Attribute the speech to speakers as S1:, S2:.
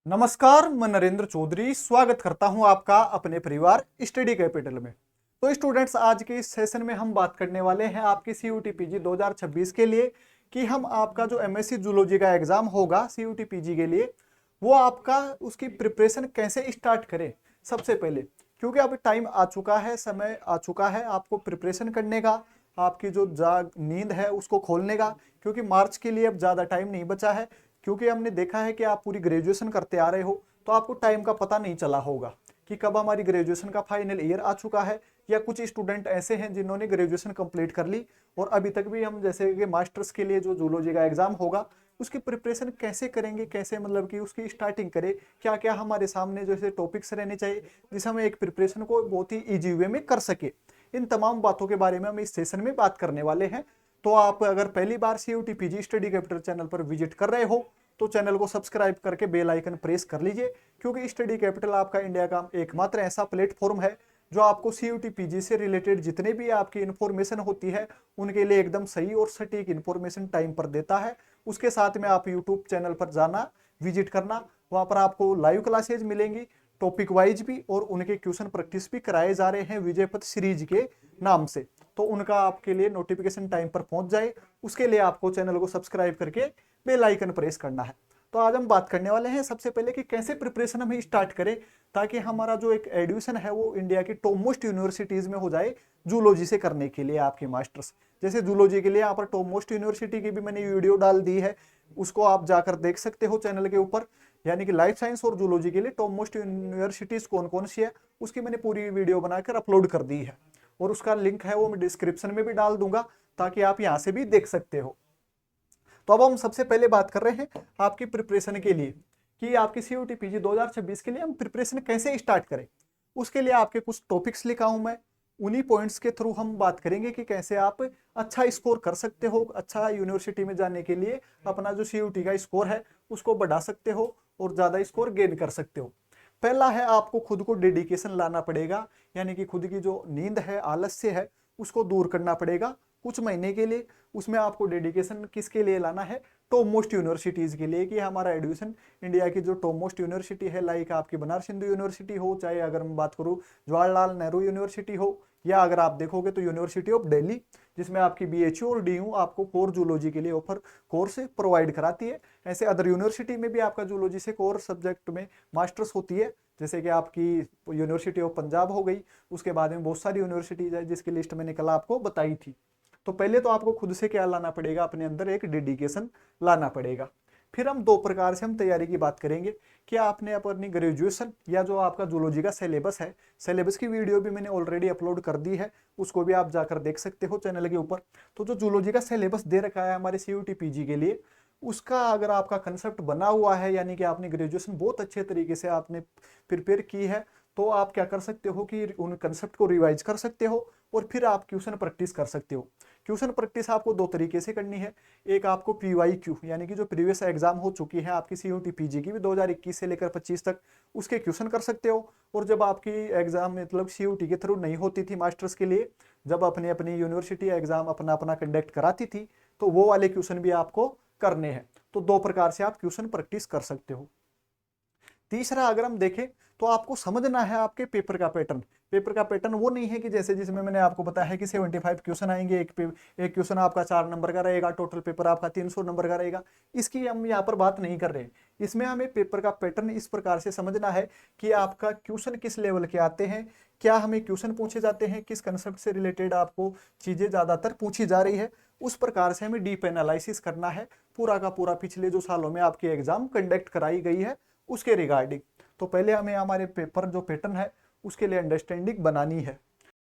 S1: नमस्कार, मैं नरेंद्र चौधरी स्वागत करता हूं आपका अपने परिवार स्टडी कैपिटल में। तो स्टूडेंट्स, आज के इस सेशन में हम बात करने वाले हैं आपकी सीयूटी पीजी 2026 के लिए कि हम आपका जो एमएससी जूलॉजी का एग्जाम होगा सीयूटी पीजी के लिए, वो आपका उसकी प्रिपरेशन कैसे स्टार्ट करें सबसे पहले। क्योंकि अब टाइम आ चुका है, समय आ चुका है आपको प्रिपरेशन करने का, आपकी जो नींद है उसको खोलने का। क्योंकि मार्च के लिए अब ज़्यादा टाइम नहीं बचा है। क्योंकि हमने देखा है कि आप पूरी ग्रेजुएशन करते आ रहे हो, तो आपको टाइम का पता नहीं चला होगा कि कब हमारी ग्रेजुएशन का फाइनल ईयर आ चुका है। या कुछ स्टूडेंट ऐसे हैं जिन्होंने ग्रेजुएशन कंप्लीट कर ली और अभी तक भी हम जैसे कि मास्टर्स के लिए जो जूलॉजी का एग्जाम होगा उसकी प्रिपरेशन कैसे करेंगे, कैसे मतलब कि उसकी स्टार्टिंग करें, क्या क्या हमारे सामने जैसे टॉपिक्स रहने चाहिए जिससे हम एक प्रिपरेशन को बहुत ही ईजी वे में कर सके। इन तमाम बातों के बारे में हम इस सेशन में बात करने वाले हैं। तो आप अगर पहली बार CUET PG study capital channel पर विजिट कर रहे हो तो चैनल को सब्सक्राइब करके बेल आइकन प्रेस कर लीजिए। क्योंकि स्टडी कैपिटल आपका इंडिया का एकमात्र ऐसा प्लेटफॉर्म है जो आपको सीयूटी पीजी से रिलेटेड जितने भी आपकी इन्फॉर्मेशन होती है उनके लिए एकदम सही और सटीक इन्फॉर्मेशन टाइम पर देता है। उसके साथ में आप यूट्यूब चैनल पर जाना, विजिट करना, वहाँ पर आपको लाइव क्लासेज मिलेंगी टॉपिक वाइज भी, और उनके क्वेश्चन प्रैक्टिस भी कराए जा रहे हैं विजयपथ सीरीज के नाम से। तो उनका आपके लिए नोटिफिकेशन टाइम पर पहुंच जाए, उसके लिए आपको चैनल को सब्सक्राइब करके बेल आइकन प्रेस करना है। तो आज हम बात करने वाले हैं सबसे पहले कि कैसे प्रिपरेशन हम स्टार्ट करें ताकि हमारा जो एक एडमिशन है वो इंडिया की टॉप मोस्ट यूनिवर्सिटीज में हो जाए जूलॉजी से करने के लिए आपकी मास्टर्स। जैसे जूलॉजी के लिए यहाँ पर टॉप मोस्ट यूनिवर्सिटी की भी मैंने वीडियो डाल दी है, उसको आप जाकर देख सकते हो चैनल के ऊपर। यानी कि लाइफ साइंस और जूलॉजी के लिए टॉप मोस्ट यूनिवर्सिटीज कौन कौन सी है उसकी मैंने पूरी वीडियो बनाकर अपलोड कर दी है, और उसका लिंक है वो मैं डिस्क्रिप्शन में भी डाल दूंगा ताकि आप यहाँ से भी देख सकते हो। तो अब हम सबसे पहले बात कर रहे हैं आपकी प्रिपरेशन के लिए कि आपकी सीयूटी पीजी 2026 के लिए हम प्रिपरेशन कैसे स्टार्ट करें। उसके लिए आपके कुछ टॉपिक्स लिखा हूं मैं, उन्हीं पॉइंट्स के थ्रू हम बात करेंगे कि कैसे आप अच्छा स्कोर कर सकते हो, अच्छा यूनिवर्सिटी में जाने के लिए अपना जो सीयूटी का स्कोर है उसको बढ़ा सकते हो और ज़्यादा स्कोर गेन कर सकते हो। पहला है, आपको खुद को डेडिकेशन लाना पड़ेगा, यानी कि खुद की जो नींद है, आलस्य है, उसको दूर करना पड़ेगा कुछ महीने के लिए। उसमें आपको डेडिकेशन किसके लिए लाना है? टॉप मोस्ट यूनिवर्सिटीज़ के लिए, कि हमारा एडमिशन इंडिया की जो टॉप मोस्ट यूनिवर्सिटी है, लाइक आपकी बनारस हिंदू यूनिवर्सिटी हो, चाहे अगर मैं बात करूँ जवाहरलाल नेहरू यूनिवर्सिटी हो, या अगर आप देखोगे तो यूनिवर्सिटी ऑफ दिल्ली, जिसमें आपकी बीएचयू और डीयू आपको कोर जूलॉजी के लिए ऑफर कोर्स प्रोवाइड कराती है। ऐसे अदर यूनिवर्सिटी में भी आपका जूलॉजी से कोर सब्जेक्ट में मास्टर्स होती है, जैसे कि आपकी यूनिवर्सिटी ऑफ पंजाब हो गई। उसके बाद में बहुत सारी यूनिवर्सिटीज है जिसकी लिस्ट मैंने कल आपको बताई थी। तो पहले तो आपको खुद से क्या लाना पड़ेगा, अपने अंदर एक डेडिकेशन लाना पड़ेगा। फिर हम दो प्रकार से हम तैयारी की बात करेंगे कि आपने अपनी ग्रेजुएशन या जो आपका जूलॉजी का सिलेबस है, सिलेबस की वीडियो भी मैंने ऑलरेडी अपलोड कर दी है, उसको भी आप जाकर देख सकते हो चैनल के ऊपर। तो जो जूलॉजी का सिलेबस दे रखा है हमारे सीयूटी पीजी के लिए, उसका अगर आपका कंसेप्ट बना हुआ है, यानी कि आपने ग्रेजुएशन बहुत अच्छे तरीके से आपने प्रिपेयर की है, तो आप क्या कर सकते हो कि उन कंसेप्ट को रिवाइज कर सकते हो और फिर आप क्वेश्चन प्रैक्टिस कर सकते हो। क्वेश्चन प्रैक्टिस आपको दो तरीके से करनी है। एक आपको पीवाईक्यू, यानी कि जो प्रीवियस एग्जाम हो चुकी है आपकी सीयूटी पीजी की भी 2021 से लेकर 25 तक, उसके क्वेश्चन कर सकते हो। और जब आपकी एग्जाम मतलब सीयूटी के थ्रू नहीं होती थी मास्टर्स के लिए, जब अपनी अपनी यूनिवर्सिटी एग्जाम अपना अपना कंडक्ट कराती थी, तो वो वाले क्वेश्चन भी आपको करने हैं। तो दो प्रकार से आप क्वेश्चन प्रैक्टिस कर सकते हो। तीसरा अगर हम देखें तो आपको समझना है आपके पेपर का पैटर्न। पेपर का पैटर्न वो नहीं है कि जैसे जिसमें मैंने आपको बताया है कि 75 क्वेश्चन आएंगे, एक क्वेश्चन आपका 4 नंबर का रहेगा, टोटल पेपर आपका 300 नंबर का रहेगा। इसकी हम यहाँ पर बात नहीं कर रहे। इसमें हमें पेपर का पैटर्न इस प्रकार से समझना है कि आपका क्वेश्चन किस लेवल के आते हैं, क्या हमें क्वेश्चन पूछे जाते हैं, किस कंसेप्ट से रिलेटेड आपको चीजें ज्यादातर पूछी जा रही है, उस प्रकार से हमें डीप एनालिसिस करना है पूरा का पूरा पिछले जो सालों में आपकी एग्जाम कंडक्ट कराई गई है उसके रिगार्डिंग। तो पहले हमें हमारे पेपर जो पैटर्न है उसके लिए अंडरस्टैंडिंग बनानी है।